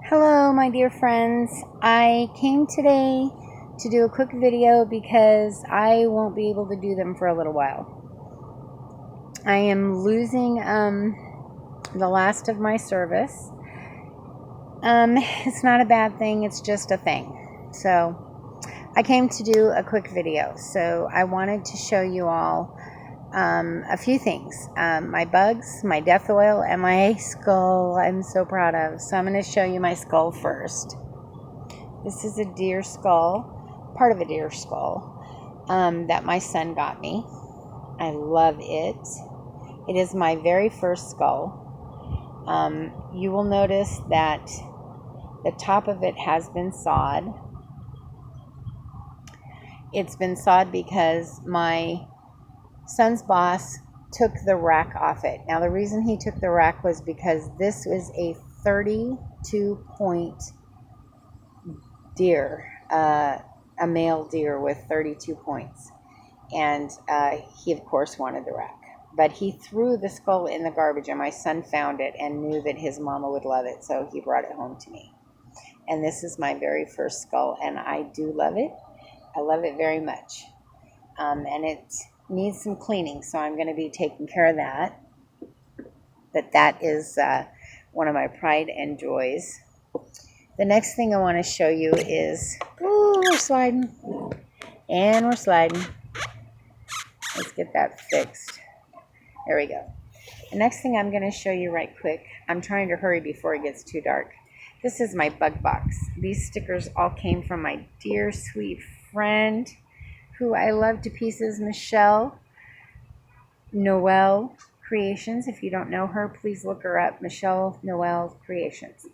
Hello, my dear friends. I came today to do a quick video because I won't be able to do them for a little while. I am losing the last of my service. It's not a bad thing, it's just a thing. So I came to do a quick video. So I wanted to show you all a few things. My bugs, my death oil, and my skull I'm so proud of. So I'm going to show you my skull first. This is a deer skull, part of a deer skull, that my son got me. I love it. It is my very first skull. You will notice that the top of it has been sawed. It's been sawed because my son's boss took the rack off it. Now the reason he took the rack was because this was a 32 point deer, a male deer with 32 points, and he of course wanted the rack, but he threw the skull in the garbage, and my son found it and knew that his mama would love it, so he brought it home to me. And this is my very first skull, and I do love it. I love it very much, and it needs some cleaning, so I'm going to be taking care of that. But that is one of my pride and joys. The next thing I want to show you is, we're sliding, and we're sliding. Let's get that fixed. There we go. The next thing I'm going to show you right quick, I'm trying to hurry before it gets too dark. This is my bug box. These stickers all came from my dear sweet friend, who I love to pieces, Michelle Noel Creations. If you don't know her, please look her up, Michelle Noel Creations.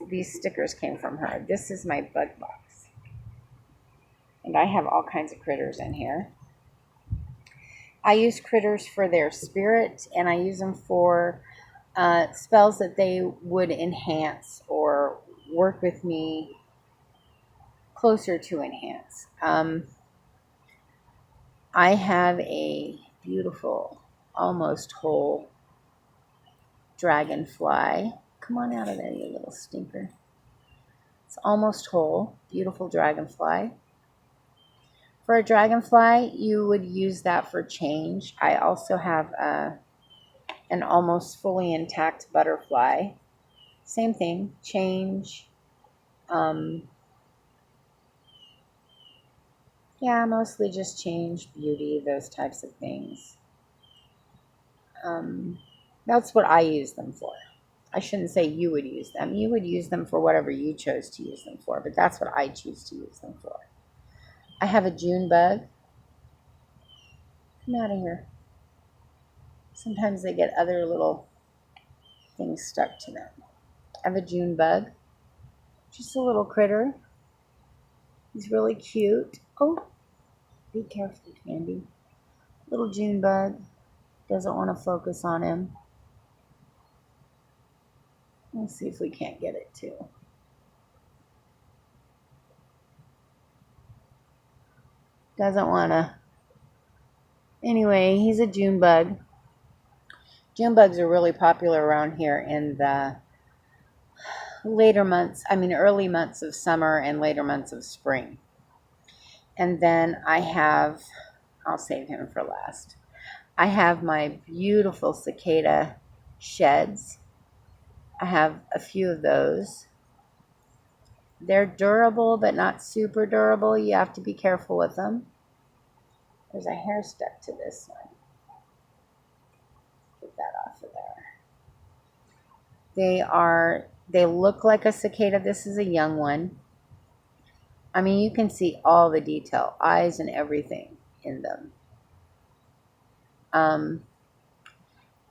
These stickers came from her. This is my bug box. And I have all kinds of critters in here. I use critters for their spirit, and I use them for spells that they would enhance or work with me closer to enhance. I have a beautiful, almost whole dragonfly. Come on out of there, you little stinker. It's almost whole, beautiful dragonfly. For a dragonfly, you would use that for change. I also have an almost fully intact butterfly. Same thing, change. Yeah, mostly just change, beauty, those types of things. That's what I use them for. I shouldn't say you would use them. You would use them for whatever you chose to use them for, but that's what I choose to use them for. I have a June bug. Come out of here. Sometimes they get other little things stuck to them. I have a June bug. Just a little critter. He's really cute. Oh, be careful, Candy. Little June bug. Doesn't want to focus on him. Let's see if we can't get it too. Doesn't want to. Anyway, he's a June bug. June bugs are really popular around here in the early months of summer and later months of spring. And then I'll save him for last. I have my beautiful cicada sheds. I have a few of those. They're durable, but not super durable. You have to be careful with them. There's a hair stuck to this one. Get that off of there. They look like a cicada. This is a young one. I mean, you can see all the detail, eyes and everything in them.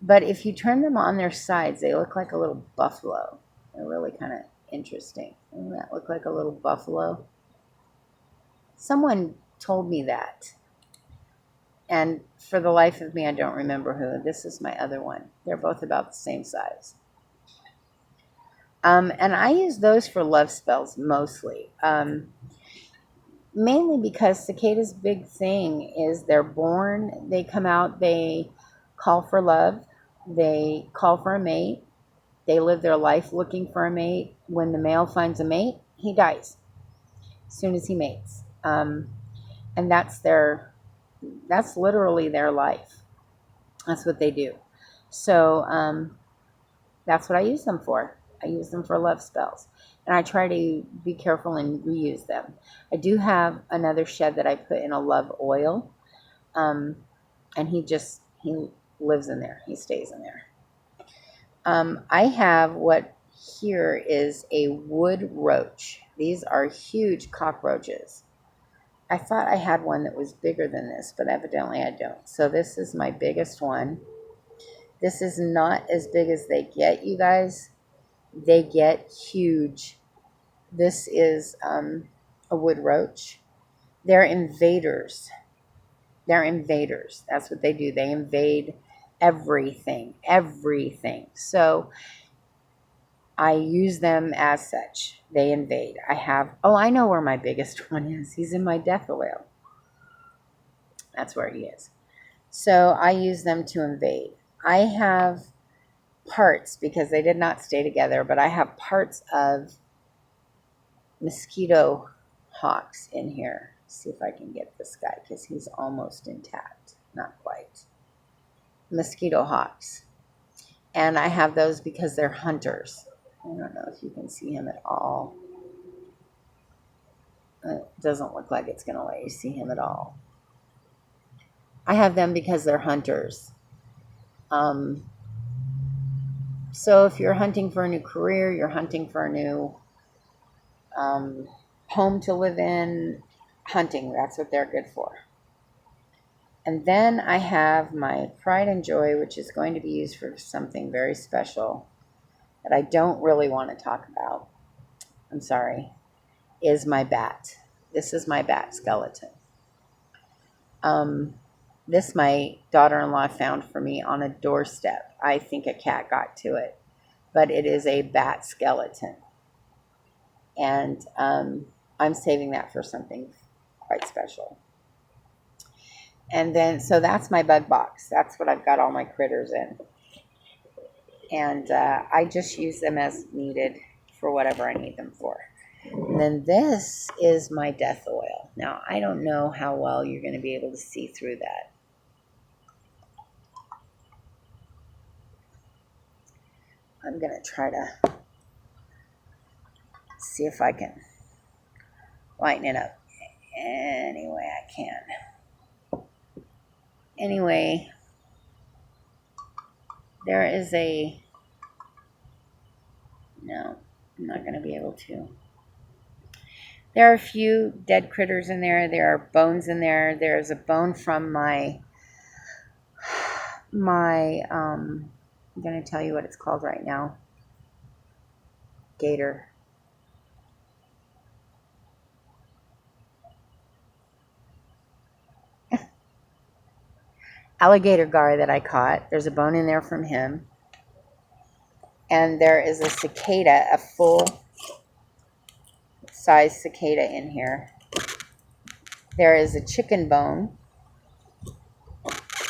But if you turn them on their sides, they look like a little buffalo. They're really kind of interesting. Doesn't that look like a little buffalo? Someone told me that. And for the life of me, I don't remember who. This is my other one. They're both about the same size. And I use those for love spells mostly. Mainly because cicadas' big thing is they're born, they come out, they call for love, they call for a mate, They live their life looking for a mate. When the male finds a mate, he dies as soon as he mates. And that's literally their life. That's what they do. So that's what I use them for. I use them for love spells. And I try to be careful and reuse them. I do have another shed that I put in a love oil. And he lives in there. He stays in there. I have what here is a wood roach. These are huge cockroaches. I thought I had one that was bigger than this, but evidently I don't. So this is my biggest one. This is not as big as they get, you guys. They get huge. This is a wood roach. They're invaders. They're invaders. That's what they do. They invade everything. So I use them as such. They invade. I know where my biggest one is. He's in my death oil. That's where he is. So I use them to invade. I have parts, because they did not stay together, but I have parts of mosquito hawks in here. See if I can get this guy, because he's almost intact. Not quite. Mosquito hawks. And I have those because they're hunters. I don't know if you can see him at all. It doesn't look like it's going to let you see him at all. I have them because they're hunters. So if you're hunting for a new career, you're hunting for a new home to live in, hunting, that's what they're good for. And then I have my pride and joy, which is going to be used for something very special that I don't really want to talk about. I'm sorry. Is my bat. This is my bat skeleton. This my daughter-in-law found for me on a doorstep. I think a cat got to it, but it is a bat skeleton. And I'm saving that for something quite special. And then, so that's my bug box. That's what I've got all my critters in. And I just use them as needed for whatever I need them for. And then this is my death oil. Now, I don't know how well you're going to be able to see through that. I'm going to try to see if I can lighten it up any way I can. Anyway, there is no, I'm not going to be able to. There are a few dead critters in there. There are bones in there. There's a bone from my I'm going to tell you what it's called right now. Gator. Alligator gar that I caught. There's a bone in there from him. And there is a cicada, a full-size cicada in here. There is a chicken bone.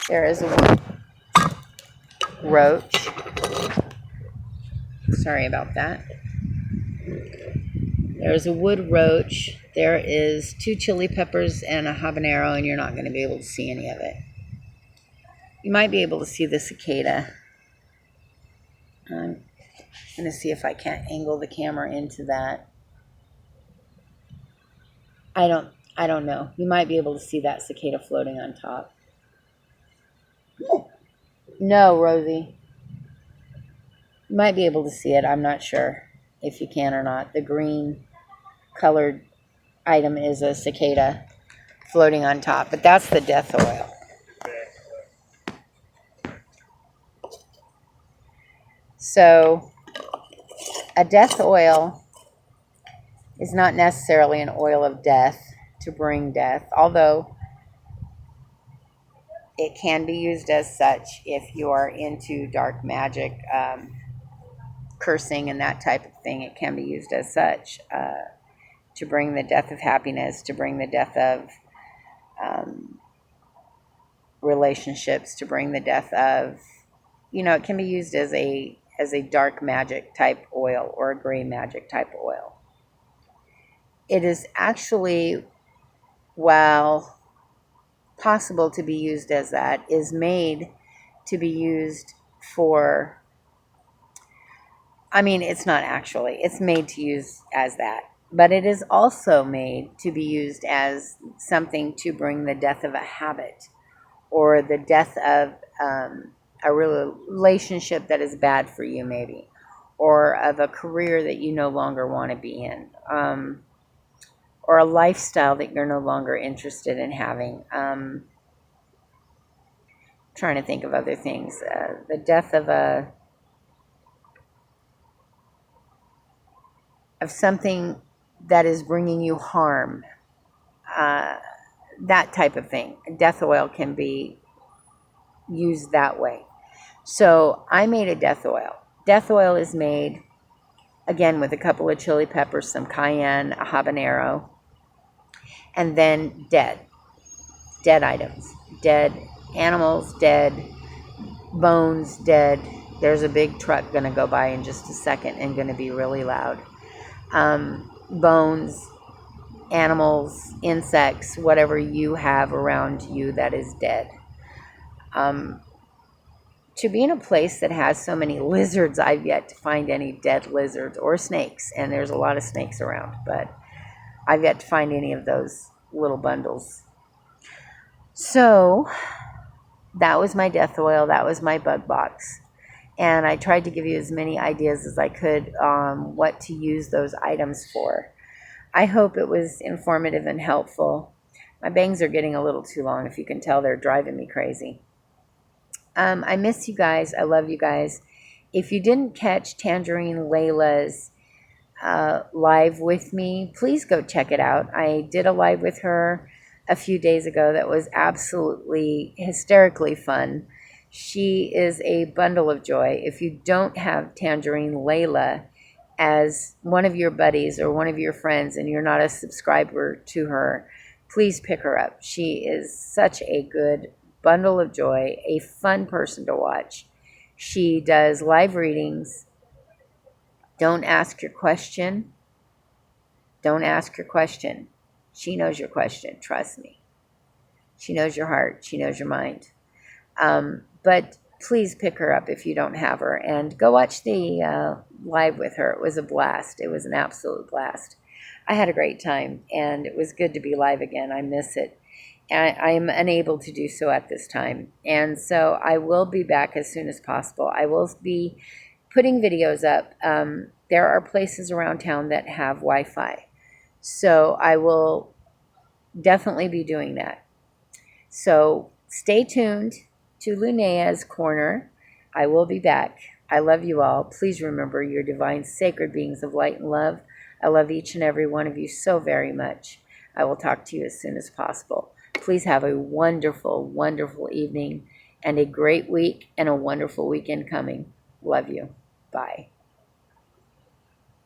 There is a roach. Sorry about that. There's a wood roach. There is 2 chili peppers and a habanero, and you're not going to be able to see any of it. You might be able to see the cicada. I'm going to see if I can't angle the camera into that. I don't know. You might be able to see that cicada floating on top. No, Rosie. You might be able to see it. I'm not sure if you can or not. The green colored item is a cicada floating on top, but that's the death oil. So a death oil is not necessarily an oil of death to bring death, although it can be used as such if you are into dark magic, cursing and that type of thing. It can be used as such to bring the death of happiness, to bring the death of relationships, to bring the death of, it can be used as as a dark magic type oil or a gray magic type oil. It is actually, while possible to be used as that, is made to be used for, I mean, it's not actually, it's made to use as that, but it is also made to be used as something to bring the death of a habit or the death of a relationship that is bad for you, maybe, or of a career that you no longer want to be in, or a lifestyle that you're no longer interested in having. Trying to think of other things. The death of something that is bringing you harm. That type of thing. Death oil can be used that way. So I made a death oil. Death oil is made, again, with a couple of chili peppers, some cayenne, a habanero, and then dead items, dead animals, dead bones, dead. There's a big truck going to go by in just a second and going to be really loud. Bones, animals, insects, whatever you have around you that is dead. To be in a place that has so many lizards, I've yet to find any dead lizards or snakes, and there's a lot of snakes around, but I've yet to find any of those little bundles. So that was my death oil. That was my bug box. And I tried to give you as many ideas as I could on what to use those items for. I hope it was informative and helpful. My bangs are getting a little too long. If you can tell, they're driving me crazy. I miss you guys. I love you guys. If you didn't catch Tangerine Layla's live with me, please go check it out. I did a live with her a few days ago that was absolutely hysterically fun. She is a bundle of joy. If you don't have Tangerine Layla as one of your buddies or one of your friends and you're not a subscriber to her, please pick her up. She is such a good bundle of joy, a fun person to watch. She does live readings. Don't ask your question. Don't ask your question. She knows your question. Trust me. She knows your heart. She knows your mind. But please pick her up if you don't have her and go watch the live with her. It was a blast. It was an absolute blast. I had a great time, and it was good to be live again. I miss it. I am unable to do so at this time. And so I will be back as soon as possible. I will be putting videos up. There are places around town that have Wi-Fi. So I will definitely be doing that. So stay tuned to Linnea's Corner. I will be back. I love you all. Please remember, you're divine, sacred beings of light and love. I love each and every one of you so very much. I will talk to you as soon as possible. Please have a wonderful, wonderful evening and a great week and a wonderful weekend coming. Love you. Bye.